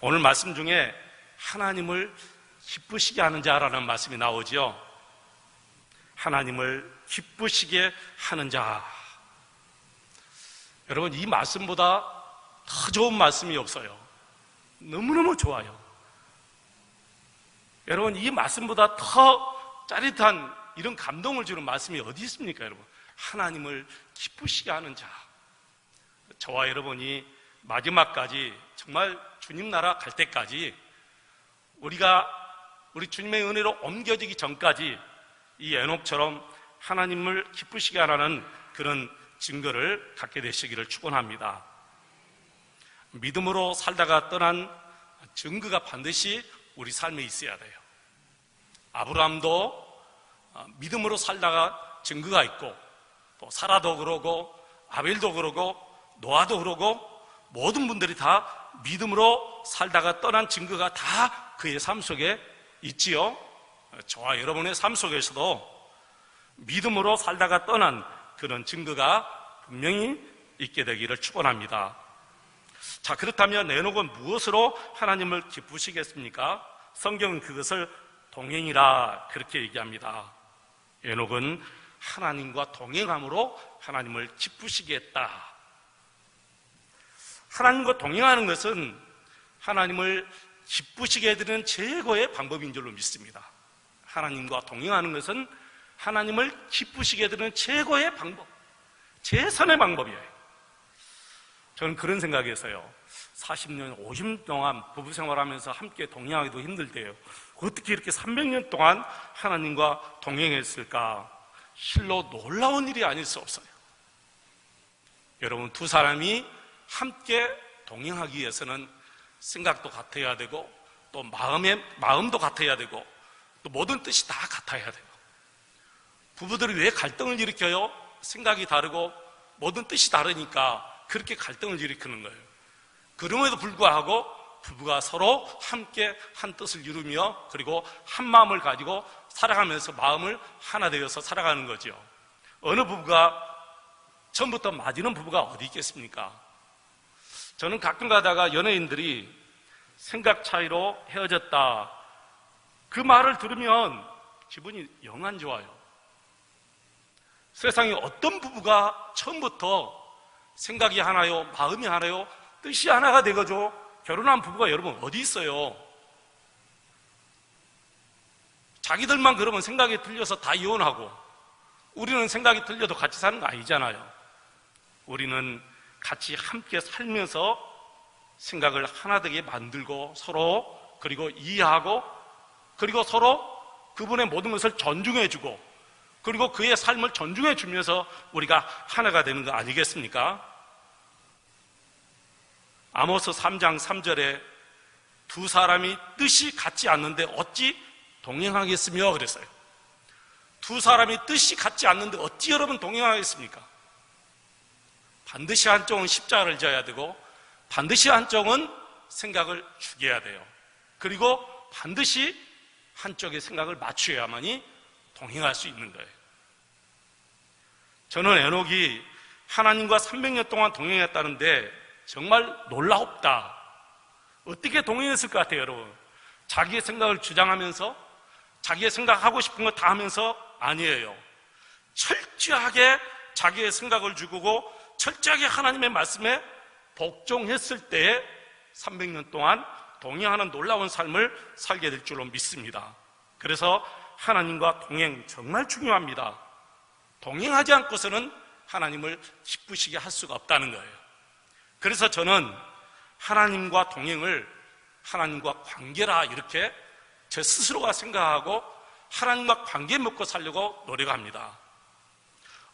오늘 말씀 중에 하나님을 기쁘시게 하는 자라는 말씀이 나오죠. 하나님을 기쁘시게 하는 자. 여러분, 이 말씀보다 더 좋은 말씀이 없어요. 너무너무 좋아요. 여러분, 이 말씀보다 더 짜릿한 이런 감동을 주는 말씀이 어디 있습니까, 여러분? 하나님을 기쁘시게 하는 자. 저와 여러분이 마지막까지 정말 주님 나라 갈 때까지 우리 주님의 은혜로 옮겨지기 전까지 이 에녹처럼 하나님을 기쁘시게 하라는 그런 증거를 갖게 되시기를 축원합니다. 믿음으로 살다가 떠난 증거가 반드시 우리 삶에 있어야 돼요. 아브라함도 믿음으로 살다가 증거가 있고, 또 사라도 그러고 아벨도 그러고 노아도 그러고 모든 분들이 다 믿음으로 살다가 떠난 증거가 다 그의 삶 속에 있지요. 저와 여러분의 삶 속에서도 믿음으로 살다가 떠난 그런 증거가 분명히 있게 되기를 축원합니다. 자, 그렇다면 에녹은 무엇으로 하나님을 기쁘시겠습니까? 성경은 그것을 동행이라 그렇게 얘기합니다. 에녹은 하나님과 동행함으로 하나님을 기쁘시게 했다. 하나님과 동행하는 것은 하나님을 기쁘시게 해드리는 최고의 방법인 줄로 믿습니다. 하나님과 동행하는 것은 하나님을 기쁘시게 해드리는 최고의 방법, 최선의 방법이에요. 저는 그런 생각에서요, 40년, 50년 동안 부부 생활하면서 함께 동행하기도 힘들 때요, 어떻게 이렇게 300년 동안 하나님과 동행했을까? 실로 놀라운 일이 아닐 수 없어요. 여러분, 두 사람이 함께 동행하기 위해서는 생각도 같아야 되고, 또 마음도 같아야 되고, 또 모든 뜻이 다 같아야 돼요. 부부들이 왜 갈등을 일으켜요? 생각이 다르고 모든 뜻이 다르니까 그렇게 갈등을 일으키는 거예요. 그럼에도 불구하고 부부가 서로 함께 한 뜻을 이루며 그리고 한 마음을 가지고 살아가면서 마음을 하나 되어서 살아가는 거죠. 어느 부부가 처음부터 맞이는 부부가 어디 있겠습니까? 저는 가끔 가다가 연예인들이 생각 차이로 헤어졌다, 그 말을 들으면 기분이 영 안 좋아요. 세상에 어떤 부부가 처음부터 생각이 하나요, 마음이 하나요, 뜻이 하나가 되거죠. 결혼한 부부가 여러분 어디 있어요? 자기들만 그러면 생각이 틀려서 다 이혼하고, 우리는 생각이 틀려도 같이 사는 거 아니잖아요. 우리는 같이 함께 살면서 생각을 하나 되게 만들고 서로 그리고 이해하고 그리고 서로 그분의 모든 것을 존중해주고 그리고 그의 삶을 존중해주면서 우리가 하나가 되는 거 아니겠습니까? 아모스 3장 3절에 두 사람이 뜻이 같지 않는데 어찌 동행하겠으며 그랬어요. 두 사람이 뜻이 같지 않는데 어찌 여러분 동행하겠습니까? 반드시 한쪽은 십자가를 져야 되고 반드시 한쪽은 생각을 죽여야 돼요. 그리고 반드시 한쪽의 생각을 맞춰야만이 동행할 수 있는 거예요. 저는 에녹이 하나님과 300년 동안 동행했다는데 정말 놀랍다. 어떻게 동행했을 것 같아요, 여러분? 자기의 생각을 주장하면서 자기의 생각하고 싶은 거 다 하면서 아니에요. 철저하게 자기의 생각을 죽이고 철저하게 하나님의 말씀에 복종했을 때에 300년 동안 동행하는 놀라운 삶을 살게 될 줄로 믿습니다. 그래서 하나님과 동행 정말 중요합니다. 동행하지 않고서는 하나님을 기쁘시게 할 수가 없다는 거예요. 그래서 저는 하나님과 동행을 하나님과 관계라 이렇게 제 스스로가 생각하고 하나님과 관계 맺고 살려고 노력합니다.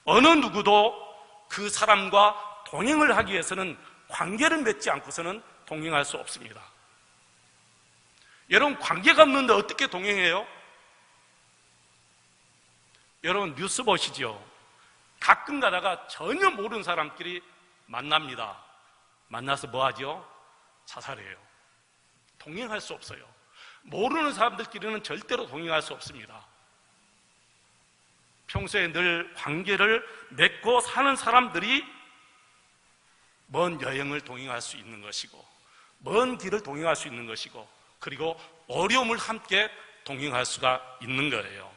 어느 누구도 그 사람과 동행을 하기 위해서는 관계를 맺지 않고서는 동행할 수 없습니다. 여러분, 관계가 없는데 어떻게 동행해요? 여러분, 뉴스 보시죠. 가끔 가다가 전혀 모르는 사람끼리 만납니다. 만나서 뭐 하죠? 자살해요. 동행할 수 없어요. 모르는 사람들끼리는 절대로 동행할 수 없습니다. 평소에 늘 관계를 맺고 사는 사람들이 먼 여행을 동행할 수 있는 것이고, 먼 길을 동행할 수 있는 것이고, 그리고 어려움을 함께 동행할 수가 있는 거예요.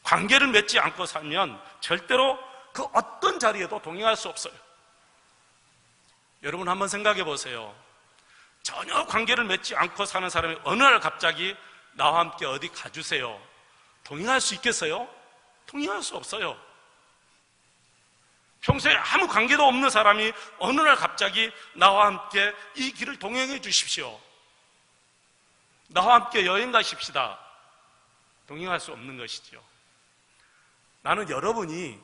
관계를 맺지 않고 살면 절대로 그 어떤 자리에도 동행할 수 없어요. 여러분 한번 생각해 보세요. 전혀 관계를 맺지 않고 사는 사람이 어느 날 갑자기 나와 함께 어디 가주세요. 동행할 수 있겠어요? 동행할 수 없어요. 평소에 아무 관계도 없는 사람이 어느 날 갑자기 나와 함께 이 길을 동행해 주십시오, 나와 함께 여행 가십시다. 동행할 수 없는 것이죠. 나는 여러분이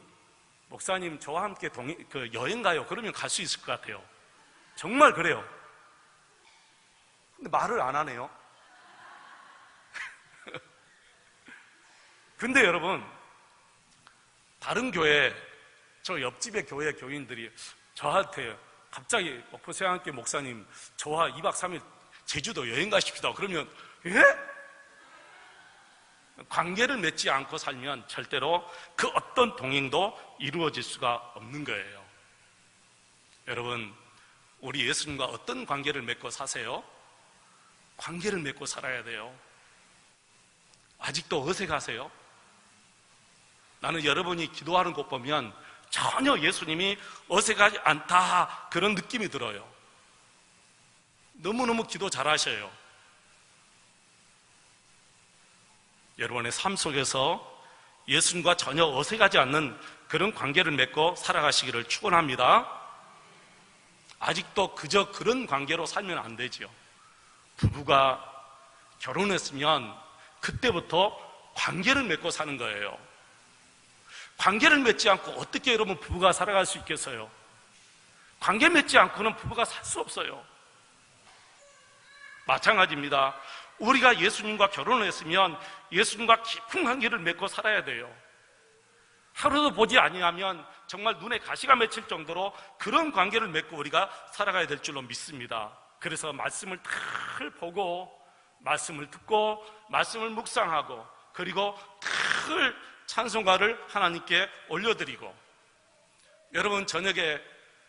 목사님 저와 함께 여행 가요, 그러면 갈 수 있을 것 같아요. 정말 그래요. 근데 말을 안 하네요. 근데 여러분, 다른 교회, 저 옆집의 교회 교인들이 저한테 갑자기 목포세안교회 목사님 저와 2박 3일 제주도 여행 가십시다 그러면, 예? 관계를 맺지 않고 살면 절대로 그 어떤 동행도 이루어질 수가 없는 거예요. 여러분, 우리 예수님과 어떤 관계를 맺고 사세요? 관계를 맺고 살아야 돼요. 아직도 어색하세요? 나는 여러분이 기도하는 것 보면 전혀 예수님이 어색하지 않다, 그런 느낌이 들어요. 너무너무 기도 잘하셔요. 여러분의 삶 속에서 예수님과 전혀 어색하지 않는 그런 관계를 맺고 살아가시기를 축원합니다. 아직도 그저 그런 관계로 살면 안 되죠. 부부가 결혼했으면 그때부터 관계를 맺고 사는 거예요. 관계를 맺지 않고 어떻게 여러분 부부가 살아갈 수 있겠어요? 관계 맺지 않고는 부부가 살 수 없어요. 마찬가지입니다. 우리가 예수님과 결혼을 했으면 예수님과 깊은 관계를 맺고 살아야 돼요. 하루도 보지 아니하면 정말 눈에 가시가 맺힐 정도로 그런 관계를 맺고 우리가 살아가야 될 줄로 믿습니다. 그래서 말씀을 늘 보고, 말씀을 듣고, 말씀을 묵상하고, 그리고 늘 찬송가를 하나님께 올려드리고, 여러분 저녁에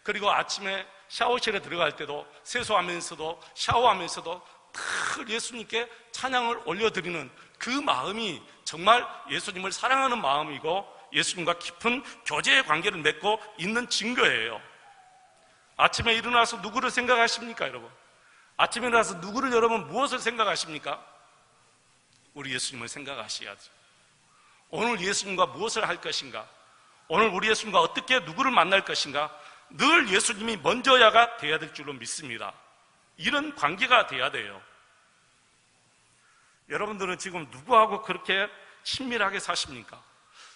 그리고 아침에 샤워실에 들어갈 때도, 세수하면서도 샤워하면서도 늘 예수님께 찬양을 올려드리는 그 마음이 정말 예수님을 사랑하는 마음이고 예수님과 깊은 교제의 관계를 맺고 있는 증거예요. 아침에 일어나서 누구를 생각하십니까, 여러분? 아침에 일어나서 누구를, 여러분 무엇을 생각하십니까? 우리 예수님을 생각하셔야죠. 오늘 예수님과 무엇을 할 것인가? 오늘 우리 예수님과 어떻게 누구를 만날 것인가? 늘 예수님이 먼저야가 돼야 될 줄로 믿습니다. 이런 관계가 돼야 돼요. 여러분들은 지금 누구하고 그렇게 친밀하게 사십니까?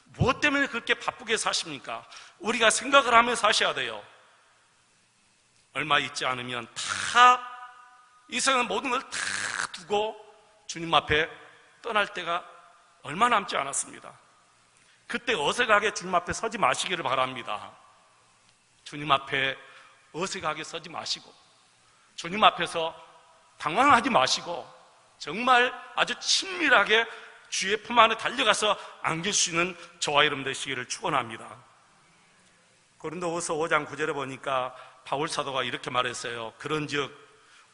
무엇 때문에 그렇게 바쁘게 사십니까? 우리가 생각을 하며 사셔야 돼요. 얼마 있지 않으면 다, 이 세상 모든 걸 다 두고 주님 앞에 떠날 때가 얼마 남지 않았습니다. 그때 어색하게 주님 앞에 서지 마시기를 바랍니다. 주님 앞에 어색하게 서지 마시고, 주님 앞에서 당황하지 마시고, 정말 아주 친밀하게 주의 품 안에 달려가서 안길 수 있는 저와 여러분 되시기를 축원합니다. 고린도후서 5장 9절에 보니까 바울 사도가 이렇게 말했어요. 그런즉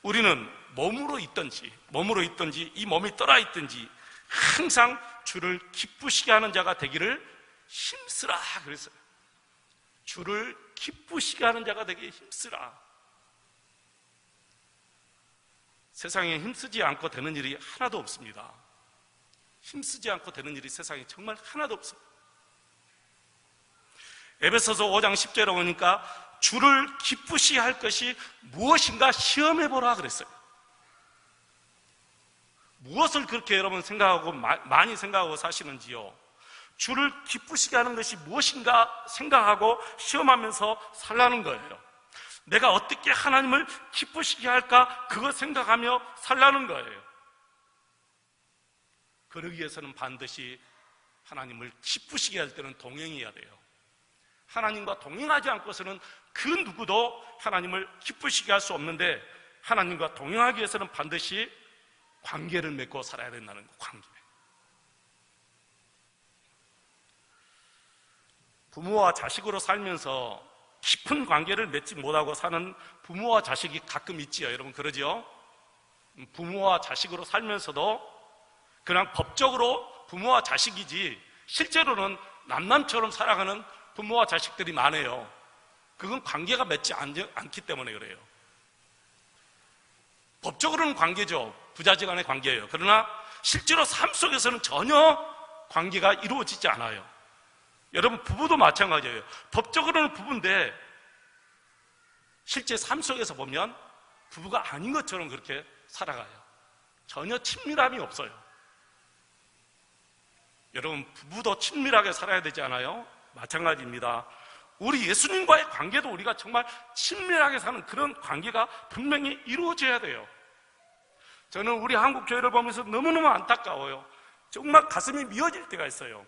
우리는 몸으로 있든지 이 몸이 떠나 있든지 항상 주를 기쁘시게 하는 자가 되기를 힘쓰라 그랬어요. 주를 기쁘시게 하는 자가 되기를 힘쓰라. 세상에 힘쓰지 않고 되는 일이 하나도 없습니다. 힘쓰지 않고 되는 일이 세상에 정말 하나도 없어요. 에베소서 5장 10절에 보니까 주를 기쁘시게 할 것이 무엇인가 시험해보라 그랬어요. 무엇을 그렇게 여러분 생각하고 많이 생각하고 사시는지요? 주를 기쁘시게 하는 것이 무엇인가 생각하고 시험하면서 살라는 거예요. 내가 어떻게 하나님을 기쁘시게 할까? 그거 생각하며 살라는 거예요. 그러기 위해서는 반드시 하나님을 기쁘시게 할 때는 동행해야 돼요. 하나님과 동행하지 않고서는 그 누구도 하나님을 기쁘시게 할 수 없는데, 하나님과 동행하기 위해서는 반드시 관계를 맺고 살아야 된다는 거, 관계. 부모와 자식으로 살면서 깊은 관계를 맺지 못하고 사는 부모와 자식이 가끔 있지요. 여러분 그러죠? 부모와 자식으로 살면서도 그냥 법적으로 부모와 자식이지 실제로는 남남처럼 살아가는 부모와 자식들이 많아요. 그건 관계가 맺지 않기 때문에 그래요. 법적으로는 관계죠. 부자지간의 관계예요. 그러나 실제로 삶 속에서는 전혀 관계가 이루어지지 않아요. 여러분 부부도 마찬가지예요. 법적으로는 부부인데 실제 삶 속에서 보면 부부가 아닌 것처럼 그렇게 살아가요. 전혀 친밀함이 없어요. 여러분 부부도 친밀하게 살아야 되지 않아요? 마찬가지입니다. 우리 예수님과의 관계도 우리가 정말 친밀하게 사는 그런 관계가 분명히 이루어져야 돼요. 저는 우리 한국 교회를 보면서 너무너무 안타까워요. 정말 가슴이 미어질 때가 있어요.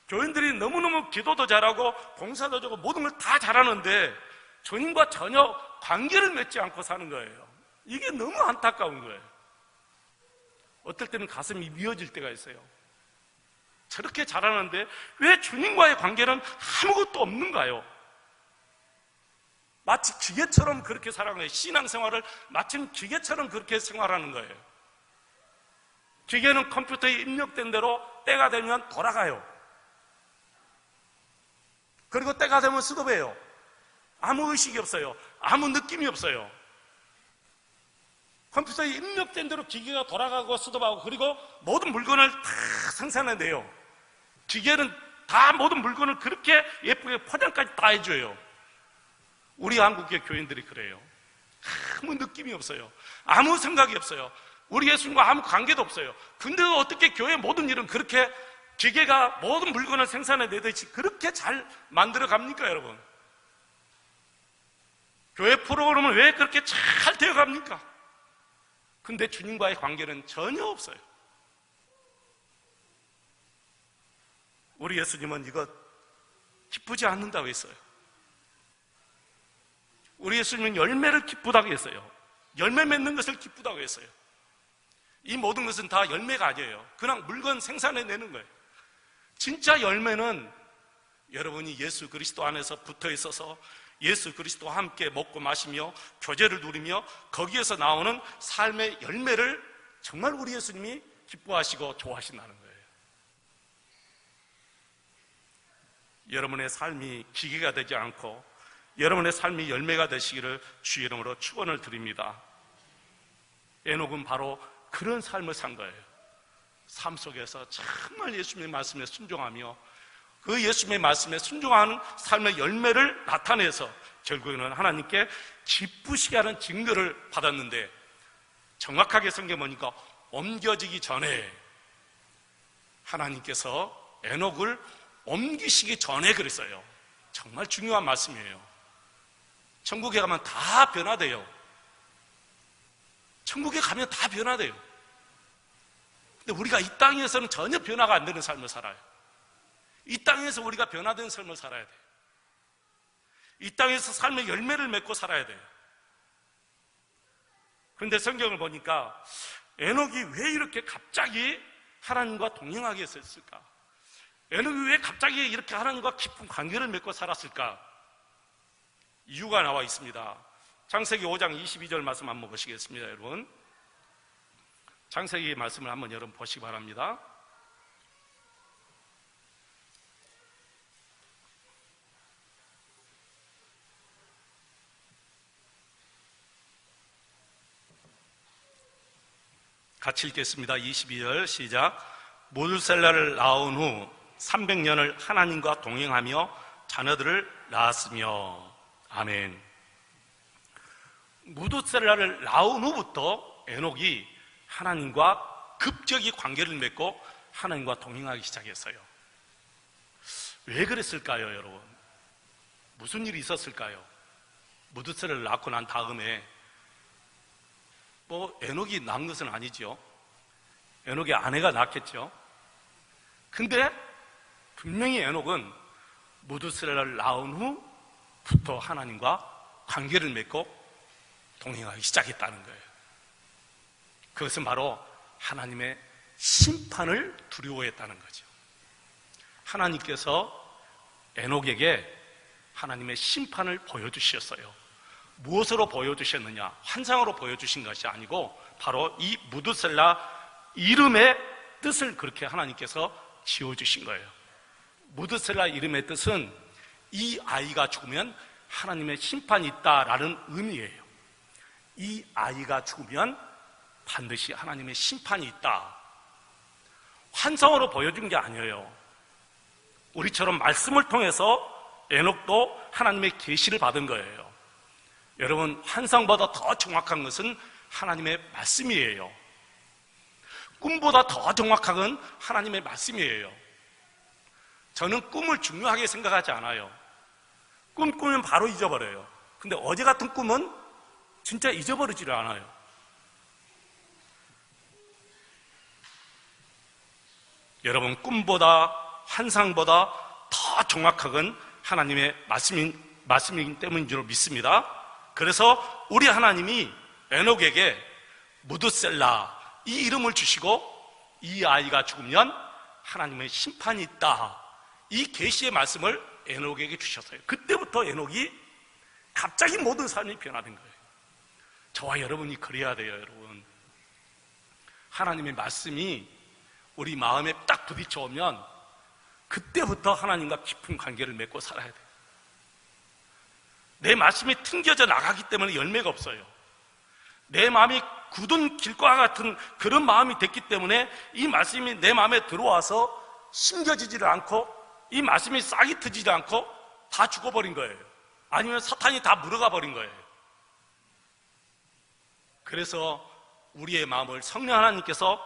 교인들이 너무너무 기도도 잘하고 봉사도 잘하고 모든 걸 다 잘하는데 주님과 전혀 관계를 맺지 않고 사는 거예요. 이게 너무 안타까운 거예요. 어떨 때는 가슴이 미어질 때가 있어요. 저렇게 잘하는데 왜 주님과의 관계는 아무것도 없는가요? 마치 기계처럼 그렇게 살아가는 거예요. 신앙생활을 마치 기계처럼 그렇게 생활하는 거예요. 기계는 컴퓨터에 입력된 대로 때가 되면 돌아가요. 그리고 때가 되면 스톱해요. 아무 의식이 없어요. 아무 느낌이 없어요. 컴퓨터에 입력된 대로 기계가 돌아가고 스톱하고 그리고 모든 물건을 다 생산해내요. 기계는 다 모든 물건을 그렇게 예쁘게 포장까지 다 해줘요. 우리 한국의 교인들이 그래요. 아무 느낌이 없어요. 아무 생각이 없어요. 우리 예수님과 아무 관계도 없어요. 근데 어떻게 교회 모든 일은 그렇게 기계가 모든 물건을 생산해내듯이 그렇게 잘 만들어 갑니까, 여러분? 교회 프로그램은 왜 그렇게 잘 되어 갑니까? 근데 주님과의 관계는 전혀 없어요. 우리 예수님은 이거 기쁘지 않는다고 했어요. 우리 예수님은 열매를 기쁘다고 했어요. 열매 맺는 것을 기쁘다고 했어요. 이 모든 것은 다 열매가 아니에요. 그냥 물건 생산해내는 거예요. 진짜 열매는 여러분이 예수 그리스도 안에서 붙어 있어서 예수 그리스도와 함께 먹고 마시며 교제를 누리며 거기에서 나오는 삶의 열매를 정말 우리 예수님이 기뻐하시고 좋아하신다는 거예요. 여러분의 삶이 기계가 되지 않고 여러분의 삶이 열매가 되시기를 주의 이름으로 축원을 드립니다. 에녹은 바로 그런 삶을 산 거예요. 삶 속에서 정말 예수님의 말씀에 순종하며 그 예수님의 말씀에 순종하는 삶의 열매를 나타내서 결국에는 하나님께 기쁘시게 하는 증거를 받았는데 정확하게 성경에 보니까 옮겨지기 전에 하나님께서 에녹을 옮기시기 전에 그랬어요. 정말 중요한 말씀이에요. 천국에 가면 다 변화돼요. 천국에 가면 다 변화돼요. 근데 우리가 이 땅에서는 전혀 변화가 안 되는 삶을 살아요. 이 땅에서 우리가 변화된 삶을 살아야 돼요. 이 땅에서 삶의 열매를 맺고 살아야 돼요. 그런데 성경을 보니까 에녹이 왜 이렇게 갑자기 하나님과 동행하게 했을까? 에녹이 왜 갑자기 이렇게 하나님과 깊은 관계를 맺고 살았을까? 이유가 나와 있습니다. 창세기 5장 22절 말씀 한번 보시겠습니다, 여러분. 창세기 말씀을 한번 여러분 보시기 바랍니다. 같이 읽겠습니다. 22절 시작. 모두셀라를 낳은 후 300년을 하나님과 동행하며 자녀들을 낳았으며. 아멘. 무두셀라를 낳은 후부터 에녹이 하나님과 급격히 관계를 맺고 하나님과 동행하기 시작했어요. 왜 그랬을까요, 여러분? 무슨 일이 있었을까요? 무두셀라를 낳고 난 다음에 에녹이 낳은 것은 아니죠. 에녹의 아내가 낳겠죠. 근데 분명히 에녹은 무두셀라를 낳은 후부터 하나님과 관계를 맺고 동행하기 시작했다는 거예요. 그것은 바로 하나님의 심판을 두려워했다는 거죠. 하나님께서 에녹에게 하나님의 심판을 보여주셨어요. 무엇으로 보여주셨느냐? 환상으로 보여주신 것이 아니고 바로 이 무드셀라 이름의 뜻을 그렇게 하나님께서 지어주신 거예요. 무드셀라 이름의 뜻은 이 아이가 죽으면 하나님의 심판이 있다라는 의미예요. 이 아이가 죽으면 반드시 하나님의 심판이 있다. 환상으로 보여준 게 아니에요. 우리처럼 말씀을 통해서 에녹도 하나님의 계시를 받은 거예요. 여러분, 환상보다 더 정확한 것은 하나님의 말씀이에요. 꿈보다 더 정확한 건 하나님의 말씀이에요. 저는 꿈을 중요하게 생각하지 않아요. 꿈 꾸면 바로 잊어버려요. 근데 어제 같은 꿈은 진짜 잊어버리지를 않아요. 여러분, 꿈보다 환상보다 더 정확한 건 하나님의 말씀이기 때문인 줄 믿습니다. 그래서 우리 하나님이 에녹에게 무드셀라 이 이름을 주시고 이 아이가 죽으면 하나님의 심판이 있다, 이 계시의 말씀을 에녹에게 주셨어요. 그때부터 에녹이 갑자기 모든 삶이 변화된 거예요. 저와 여러분이 그래야 돼요. 여러분, 하나님의 말씀이 우리 마음에 딱 부딪혀 오면 그때부터 하나님과 깊은 관계를 맺고 살아야 돼요. 내 말씀이 튕겨져 나가기 때문에 열매가 없어요. 내 마음이 굳은 길과 같은 그런 마음이 됐기 때문에 이 말씀이 내 마음에 들어와서 심겨지지를 않고 이 말씀이 싹이 트지지 않고 다 죽어버린 거예요. 아니면 사탄이 다 물어가 버린 거예요. 그래서 우리의 마음을 성령 하나님께서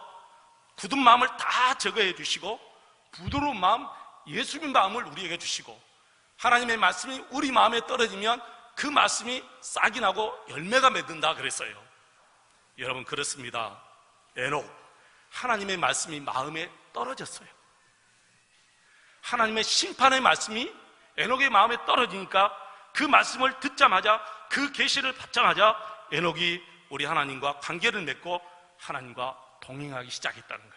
굳은 마음을 다 제거해 주시고 부드러운 마음, 예수님 마음을 우리에게 주시고 하나님의 말씀이 우리 마음에 떨어지면 그 말씀이 싹이 나고 열매가 맺는다 그랬어요. 여러분, 그렇습니다. 에녹, 하나님의 말씀이 마음에 떨어졌어요. 하나님의 심판의 말씀이 에녹의 마음에 떨어지니까 그 말씀을 듣자마자, 그 계시를 받자마자 에녹이 우리 하나님과 관계를 맺고 하나님과 동행하기 시작했다는 거예요.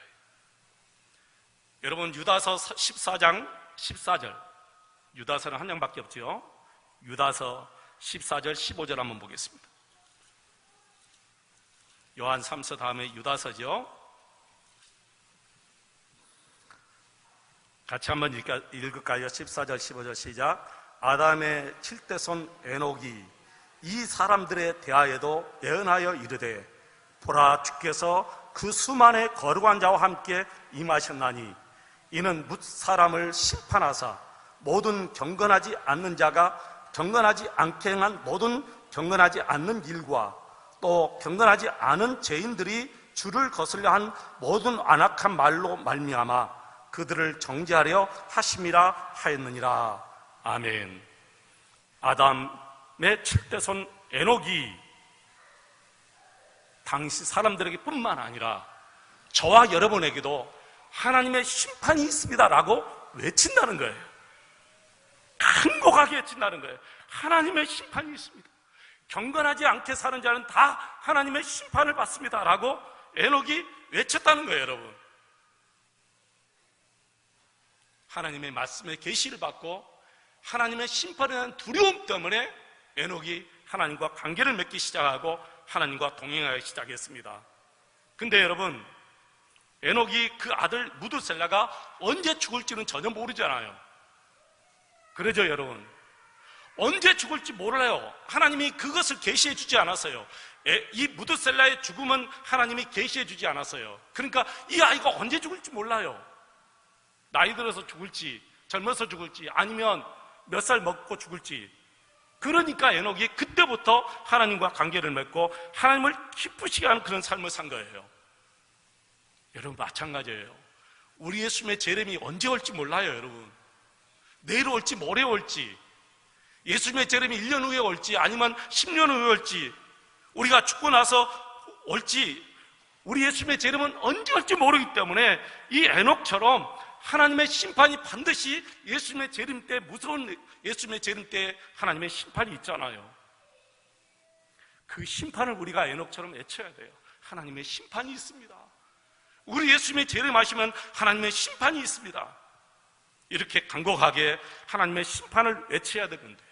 여러분, 유다서 14장 14절, 유다서는 한 장밖에 없죠. 유다서 14절 15절 한번 보겠습니다. 요한 3서 다음에 유다서죠. 같이 한번 읽을까요? 14절 15절 시작. 아담의 7대 손 에녹이 이 사람들에 대하여도 예언하여 이르되 보라, 주께서 그 수만의 거룩한 자와 함께 임하셨나니 이는 뭇 사람을 심판하사 모든 경건하지 않는 자가 경건하지 않게 행한 모든 경건하지 않는 일과 또 경건하지 않은 죄인들이 주를 거슬려 한 모든 안악한 말로 말미암아 그들을 정죄하려 하심이라 하였느니라. 아멘. 아담의 7대 손 에녹이 당시 사람들에게 뿐만 아니라 저와 여러분에게도 하나님의 심판이 있습니다라고 외친다는 거예요. 간곡하게 외친다는 거예요. 하나님의 심판이 있습니다. 경건하지 않게 사는 자는 다 하나님의 심판을 받습니다라고 에녹이 외쳤다는 거예요. 여러분, 하나님의 말씀의 계시를 받고 하나님의 심판에 대한 두려움 때문에 에녹이 하나님과 관계를 맺기 시작하고 하나님과 동행하기 시작했습니다. 근데 여러분, 에녹이 그 아들 무드셀라가 언제 죽을지는 전혀 모르잖아요. 그러죠, 여러분? 언제 죽을지 몰라요. 하나님이 그것을 계시해 주지 않았어요. 이 무드셀라의 죽음은 하나님이 계시해 주지 않았어요. 그러니까 이 아이가 언제 죽을지 몰라요. 나이 들어서 죽을지, 젊어서 죽을지, 아니면 몇 살 먹고 죽을지. 그러니까 에녹이 그때부터 하나님과 관계를 맺고 하나님을 기쁘시게 하는 그런 삶을 산 거예요. 여러분, 마찬가지예요. 우리 예수님의 재림이 언제 올지 몰라요. 여러분, 내일 올지 모레 올지, 예수님의 재림이 1년 후에 올지 아니면 10년 후에 올지, 우리가 죽고 나서 올지, 우리 예수님의 재림은 언제 올지 모르기 때문에 이 에녹처럼 하나님의 심판이 반드시 예수님의 재림 때, 무서운 예수님의 재림 때 하나님의 심판이 있잖아요. 그 심판을 우리가 에녹처럼 외쳐야 돼요. 하나님의 심판이 있습니다. 우리 예수님의 재림하시면 하나님의 심판이 있습니다. 이렇게 간곡하게 하나님의 심판을 외쳐야 되는데,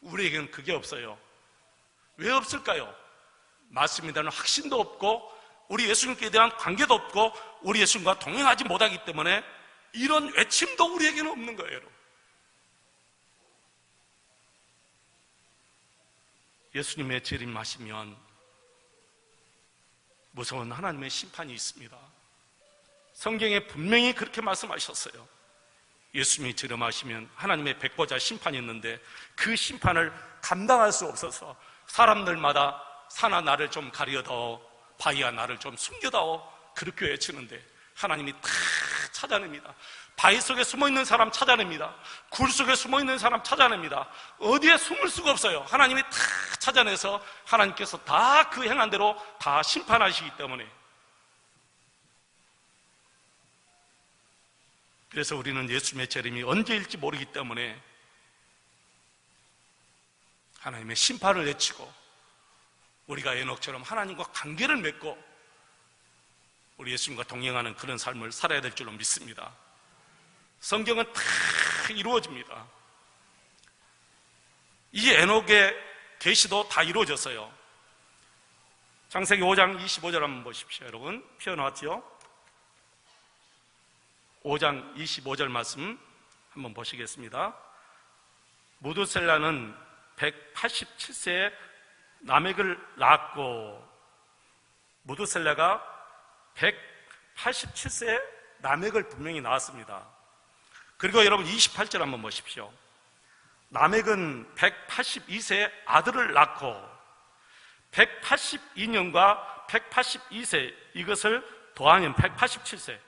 우리에게는 그게 없어요. 왜 없을까요? 맞습니다는 확신도 없고 우리 예수님께 대한 관계도 없고 우리 예수님과 동행하지 못하기 때문에 이런 외침도 우리에게는 없는 거예요. 예수님의 재림하시면 무서운 하나님의 심판이 있습니다. 성경에 분명히 그렇게 말씀하셨어요. 예수님이 재림하시면 하나님의 백보자 심판이 있는데 그 심판을 감당할 수 없어서 사람들마다 산아 나를 좀 가려다오, 바위야 나를 좀 숨겨다오, 그렇게 외치는데 하나님이 다 찾아냅니다. 바위 속에 숨어있는 사람 찾아냅니다. 굴 속에 숨어있는 사람 찾아냅니다. 어디에 숨을 수가 없어요. 하나님이 다 찾아내서 하나님께서 다 그 행한 대로 다 심판하시기 때문에. 그래서 우리는 예수님의 재림이 언제일지 모르기 때문에 하나님의 심판을 외치고 우리가 에녹처럼 하나님과 관계를 맺고 우리 예수님과 동행하는 그런 삶을 살아야 될 줄로 믿습니다. 성경은 다 이루어집니다. 이 에녹의 계시도 다 이루어졌어요. 창세기 5장 25절 한번 보십시오. 여러분 펴놓았죠? 5장 25절 말씀 한번 보시겠습니다. 무두셀라는 187세에 라멕을 낳았고, 무두셀라가 187세에 라멕을 분명히 낳았습니다. 그리고 여러분 28절 한번 보십시오. 라멕은 182세에 아들을 낳고 182년과 182세 이것을 더하면 187세.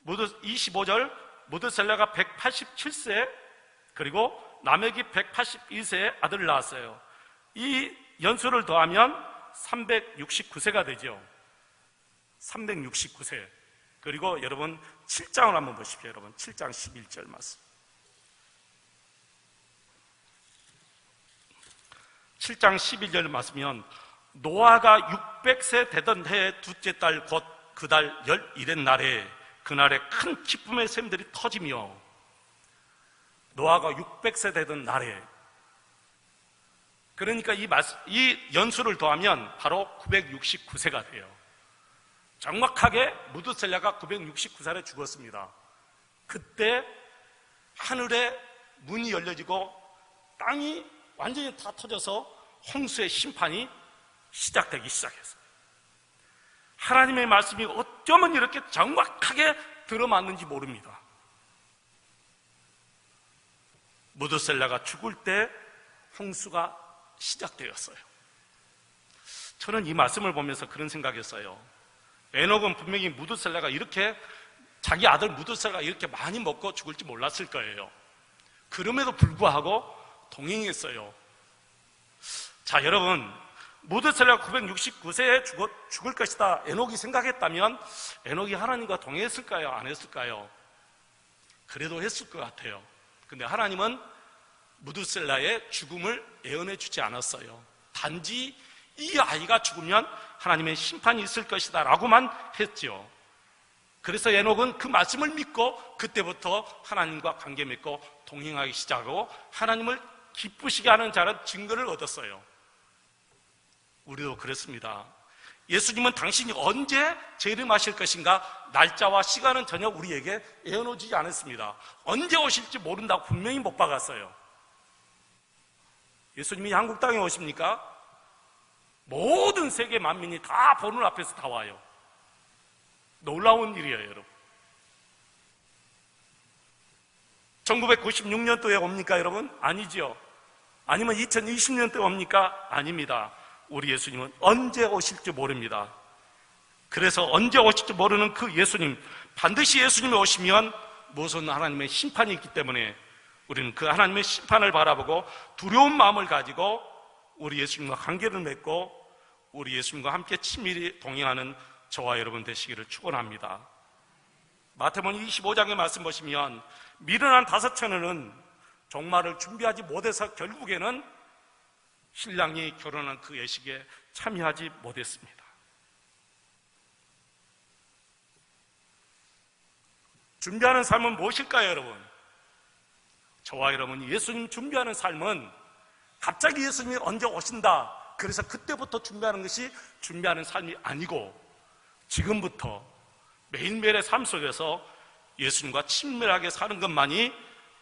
25절 무두셀라가 187세 그리고 라멕이 182세에 아들을 낳았어요. 이 연수를 더하면 369세가 되죠. 369세. 그리고 여러분 7장을 한번 보십시오. 여러분 7장 11절 말씀. 7장 11절 말씀이면 노아가 600세 되던 해의 둘째 달 곧 그 달 11의 날에 그날에 큰 기쁨의 샘들이 터지며, 노아가 600세 되던 날에, 그러니까 이 연수를 더하면 바로 969세가 돼요. 정확하게 무두셀라가 969살에 죽었습니다. 그때 하늘에 문이 열려지고 땅이 완전히 다 터져서 홍수의 심판이 시작되기 시작했어요. 하나님의 말씀이 어쩌면 이렇게 정확하게 들어맞는지 모릅니다. 무두셀라가 죽을 때 홍수가 시작되었어요. 저는 이 말씀을 보면서 그런 생각했어요. 에녹은 분명히 무두셀라가 이렇게, 자기 아들 무두셀라가 이렇게 많이 먹고 죽을지 몰랐을 거예요. 그럼에도 불구하고 동행했어요. 자, 여러분, 무두셀라가 969세에 죽을 것이다 에녹이 생각했다면 에녹이 하나님과 동행했을까요? 안 했을까요? 그래도 했을 것 같아요. 근데 하나님은 무두셀라의 죽음을 예언해 주지 않았어요. 단지 이 아이가 죽으면 하나님의 심판이 있을 것이다 라고만 했죠. 그래서 에녹은 그 말씀을 믿고 그때부터 하나님과 관계 맺고 동행하기 시작하고 하나님을 기쁘시게 하는 자는 증거를 얻었어요. 우리도 그렇습니다. 예수님은 당신이 언제 재림하실 것인가 날짜와 시간은 전혀 우리에게 예언하지 않았습니다. 언제 오실지 모른다고 분명히 못 박았어요. 예수님이 한국 땅에 오십니까? 모든 세계 만민이 다 보는 앞에서 다 와요. 놀라운 일이에요, 여러분. 1996년도에 옵니까, 여러분? 아니죠. 아니면 2020년도에 옵니까? 아닙니다. 우리 예수님은 언제 오실지 모릅니다. 그래서 언제 오실지 모르는 그 예수님, 반드시 예수님이 오시면 무슨 하나님의 심판이 있기 때문에 우리는 그 하나님의 심판을 바라보고 두려운 마음을 가지고 우리 예수님과 관계를 맺고 우리 예수님과 함께 친밀히 동행하는 저와 여러분 되시기를 축원합니다. 마태복음 25장의 말씀 보시면 미련한 5처녀는 종말을 준비하지 못해서 결국에는 신랑이 결혼한 그 예식에 참여하지 못했습니다. 준비하는 삶은 무엇일까요, 여러분? 저와 여러분, 예수님 준비하는 삶은 갑자기 예수님이 언제 오신다, 그래서 그때부터 준비하는 것이 준비하는 삶이 아니고 지금부터 매일매일의 삶 속에서 예수님과 친밀하게 사는 것만이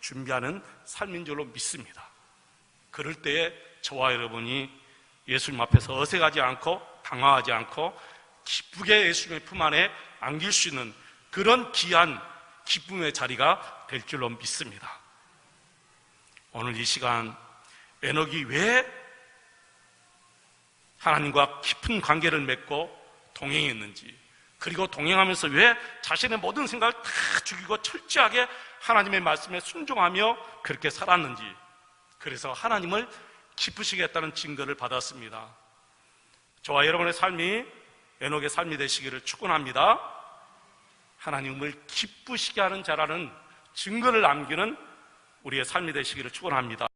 준비하는 삶인 줄로 믿습니다. 그럴 때에 저와 여러분이 예수님 앞에서 어색하지 않고 당황하지 않고 기쁘게 예수님의 품 안에 안길 수 있는 그런 귀한 기쁨의 자리가 될 줄로 믿습니다. 오늘 이 시간 에녹이 왜 하나님과 깊은 관계를 맺고 동행했는지, 그리고 동행하면서 왜 자신의 모든 생각을 다 죽이고 철저하게 하나님의 말씀에 순종하며 그렇게 살았는지, 그래서 하나님을 기쁘시게 했다는 증거를 받았습니다. 저와 여러분의 삶이 에녹의 삶이 되시기를 축원합니다. 하나님을 기쁘시게 하는 자라는 증거를 남기는 우리의 삶이 되시기를 축원합니다.